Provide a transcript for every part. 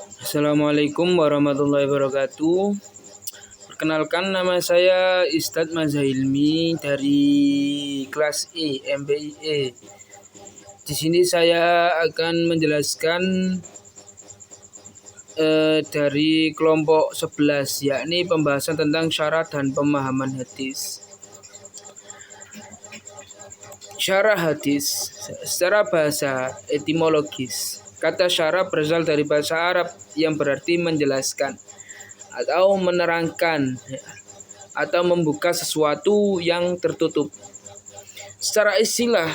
Assalamualaikum warahmatullahi wabarakatuh. Perkenalkan, nama saya Istad Mazahilmi dari kelas E MBIE. Di sini saya akan menjelaskan dari kelompok 11, yakni pembahasan tentang syarat dan pemahaman hadis. Syarah hadis secara bahasa etimologis. Kata syarah berasal dari bahasa Arab yang berarti menjelaskan atau menerangkan atau membuka sesuatu yang tertutup. Secara istilah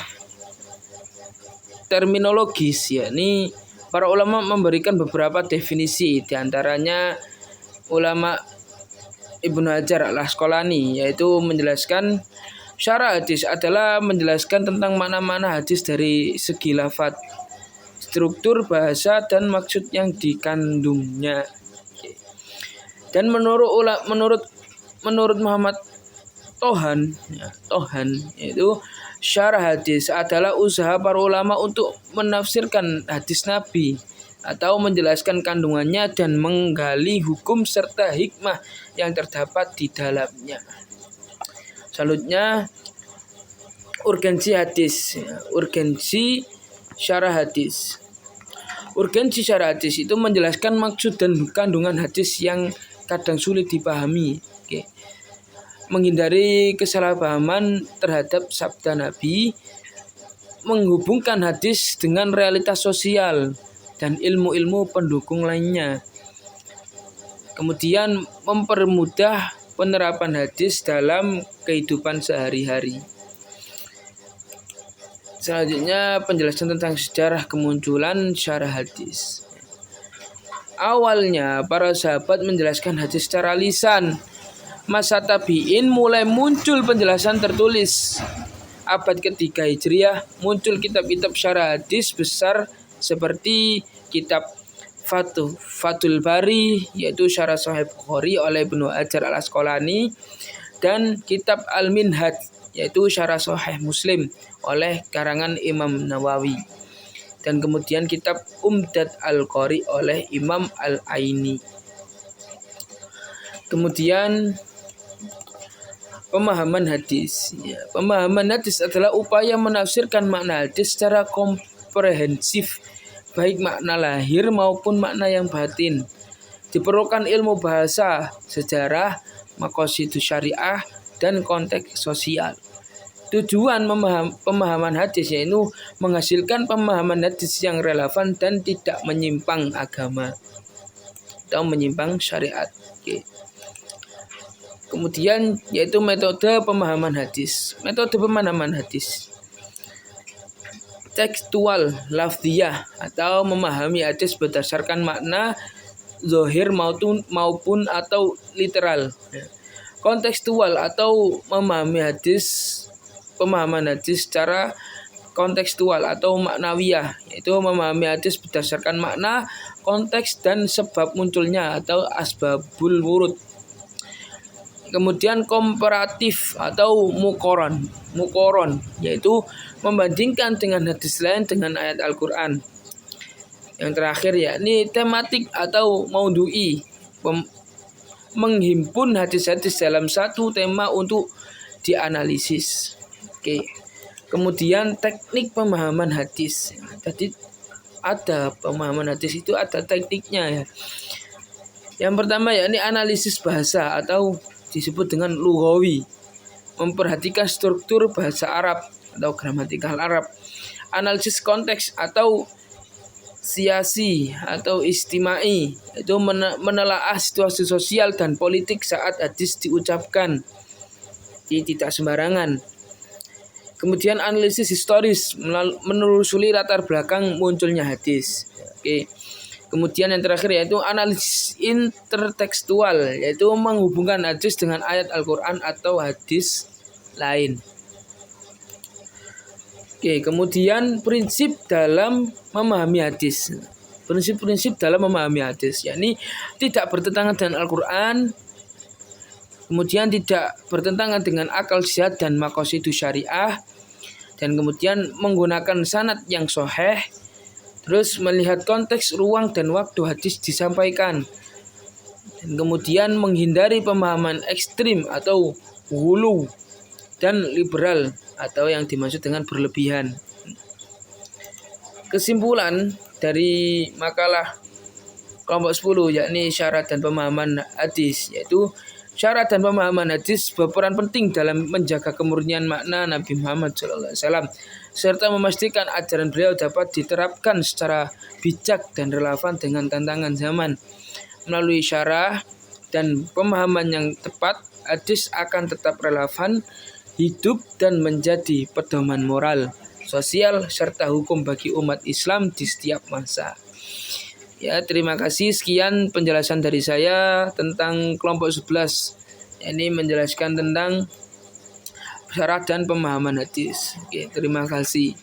terminologis, yakni para ulama memberikan beberapa definisi, diantaranya ulama Ibnu Hajar Al-Asqalani, yaitu menjelaskan syarah hadis adalah menjelaskan tentang makna-makna hadis dari segi lafadz, struktur bahasa dan maksud yang dikandungnya. Dan menurut Muhammad Tohan yaitu syarah hadis adalah usaha para ulama untuk menafsirkan hadis Nabi atau menjelaskan kandungannya dan menggali hukum serta hikmah yang terdapat di dalamnya. Selanjutnya, urgensi hadis, urgensi syarah hadis. Urgensi syarah hadis itu menjelaskan maksud dan kandungan hadis yang kadang sulit dipahami. Menghindari kesalahpahaman terhadap sabda Nabi, menghubungkan hadis dengan realitas sosial dan ilmu-ilmu pendukung lainnya. Kemudian mempermudah penerapan hadis dalam kehidupan sehari-hari. Selanjutnya, penjelasan tentang sejarah kemunculan syarah hadis. Awalnya para sahabat menjelaskan hadis secara lisan. Masa tabi'in mulai muncul penjelasan tertulis. Abad ketiga Hijriah muncul kitab-kitab syarah hadis besar seperti kitab Fathul Bari, yaitu syarah Sahih Bukhari oleh Ibnu Hajar Al-Asqalani, dan kitab Al-Minhaj, yaitu syarah Sahih Muslim oleh karangan Imam Nawawi, dan kemudian kitab Umdat Al-Qari oleh Imam Al-Aini. Kemudian pemahaman hadis. Pemahaman hadis adalah upaya menafsirkan makna hadis secara komprehensif, baik makna lahir maupun makna yang batin. Diperlukan ilmu bahasa, sejarah, maqasidus syariah, dan konteks sosial. Tujuan pemahaman hadis yaitu menghasilkan pemahaman hadis yang relevan dan tidak menyimpang agama atau menyimpang syariat. Kemudian yaitu metode pemahaman hadis. Metode pemahaman hadis tekstual lafziyah atau memahami hadis berdasarkan makna zahir maupun atau literal. Kontekstual atau memahami pemahaman hadis secara kontekstual atau maknawiyah, yaitu memahami hadis berdasarkan makna, konteks, dan sebab munculnya atau asbabul wurud. Kemudian komparatif atau mukoron, yaitu membandingkan dengan hadis lain dengan ayat Al-Quran. Yang terakhir yakni tematik atau maudhu'i, menghimpun hadis-hadis dalam satu tema untuk dianalisis. Kemudian teknik pemahaman hadis. Tadi ada pemahaman hadis itu ada tekniknya ya. Yang pertama yakni analisis bahasa atau disebut dengan lughawi, memperhatikan struktur bahasa Arab atau gramatikal Arab. Analisis konteks atau siasi atau istimai, itu menelaah situasi sosial dan politik saat hadis diucapkan, tidak sembarangan. Kemudian analisis historis, menelusuri latar belakang munculnya hadis. Kemudian yang terakhir yaitu analisis intertekstual, yaitu menghubungkan hadis dengan ayat Al-Quran atau hadis lain. Kemudian prinsip dalam memahami hadis. Prinsip-prinsip dalam memahami hadis, yakni tidak bertentangan dengan Al-Quran, kemudian tidak bertentangan dengan akal sehat dan maqasidus syariah, dan kemudian menggunakan sanad yang sahih, Terus melihat konteks, ruang, dan waktu hadis disampaikan. Dan kemudian menghindari pemahaman ekstrim atau hulu dan liberal atau yang dimaksud dengan berlebihan. Kesimpulan dari makalah kelompok 10 yakni syarat dan pemahaman hadis, yaitu syarat dan pemahaman hadis berperan penting dalam menjaga kemurnian makna Nabi Muhammad SAW serta memastikan ajaran beliau dapat diterapkan secara bijak dan relevan dengan tantangan zaman. Melalui syarah dan pemahaman yang tepat, hadis akan tetap relevan, hidup, dan menjadi pedoman moral, sosial, serta hukum bagi umat Islam di setiap masa. Ya, terima kasih. Sekian penjelasan dari saya tentang kelompok 11. Ini menjelaskan tentang syarat dan pemahaman hadis. Oke, terima kasih.